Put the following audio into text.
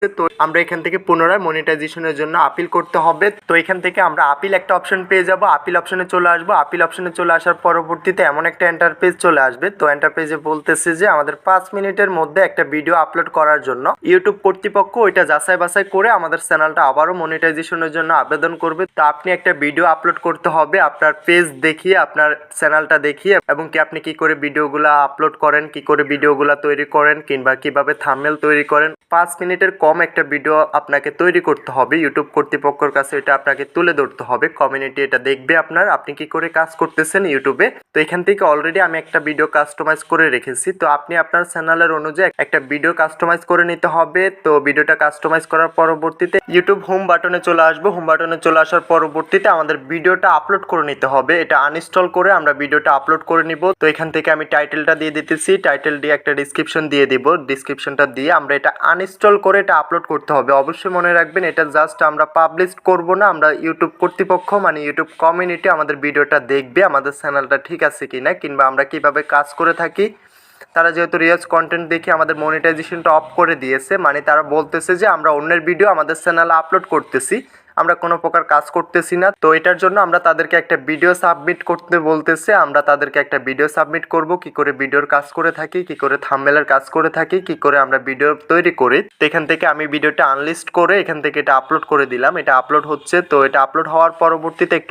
তো আমরা এখান থেকে পুনরায় মনিটাইজেশনের জন্য আপিল করতে হবে। তো এখান থেকে আমরা আপিল একটা অপশন পেয়ে যাব, আপিল অপশনে চলে আসবো। আপিল অপশনে চলে আসার পরবর্তীতে এমন একটা এন্টারপেজ চলে আসবে। তো এন্টারপেজে বলতেছে যে আমাদের 5 মিনিটের মধ্যে একটা ভিডিও আপলোড করার জন্য ইউটিউব কর্তৃপক্ষ ওইটা যাচাই বাছাই করে আমাদের চ্যানেলটা আবারও মনিটাইজেশনের জন্য আবেদন করবে। তো আপনি একটা ভিডিও আপলোড করতে হবে আপনার পেজ দেখিয়ে, আপনার চ্যানেলটা দেখিয়ে, এবং কি আপনি কি করে ভিডিওগুলো আপলোড করেন, কি করে ভিডিওগুলো তৈরি করেন, কিংবা কিভাবে থাম্বনেল তৈরি করেন। 5 মিনিটের কম একটা ভিডিও আপনাকে তৈরি করতে হবে। ইউটিউব কর্তৃপক্ষের কাছে এটা আপনাকে তুলে ধরতে হবে, কমিউনিটি এটা দেখবে আপনি কি করে কাজ করতেছেন ইউটিউবে। তো এখান থেকে অলরেডি আমি একটা ভিডিও কাস্টমাইজ করে রেখেছি। তো আপনি আপনার চ্যানেলের অনুযায়ী একটা ভিডিও কাস্টমাইজ করে নিতে হবে। তো ভিডিওটা কাস্টমাইজ করার পরবর্তীতে ইউটিউব হোম বাটনে চলে আসবো। হোম বাটনে চলে আসার পরবর্তীতে আমাদের ভিডিওটা আপলোড করে নিতে হবে। এটা আনইনস্টল করে আমরা ভিডিওটা আপলোড করে নিব। তো এখান থেকে আমি টাইটেলটা দিয়ে দিতেছি, টাইটেল দিয়ে একটা ডিসক্রিপশন দিয়ে দিব। ডিসক্রিপশনটা দিয়ে আমরা এটা আনইনস্টল করে এটা আপলোড করতে হবে। অবশ্যই মনে রাখবেন এটা জাস্ট আমরা পাবলিশ করব না, আমরা ইউটিউব কর্তৃপক্ষ মানে ইউটিউব কমিউনিটি আমাদের ভিডিওটা দেখবে, আমাদের চ্যানেলটা ঠিক আছে কিনা, কিংবা আমরা কিভাবে কাজ করে থাকি। তারা যেহেতু রিলস কন্টেন্ট দেখে আমাদের মনিটাইজেশনটা অফ করে দিয়েছে, মানে তারা বলতেছে যে আমরা অন্যের ভিডিও আমাদের চ্যানেলে আপলোড করতেছি, আমরা কোনো প্রকার কাজ করতেছি না। তো এটার জন্য আমরা তাদেরকে একটা ভিডিও সাবমিট করতে বলতেছে। আমরা তাদেরকে একটা ভিডিও সাবমিট করব, কি করে ভিডিওর কাজ করে থাকি, কি করে থাম্বনেলের কাজ করে থাকি, কি করে আমরা ভিডিও তৈরি করি। তো এখান থেকে আমি ভিডিওটা আনলিস্ট করে এখান থেকে এটা আপলোড করে দিলাম। এটা আপলোড হচ্ছে। তো এটা আপলোড হওয়ার পরবর্তীতে একটু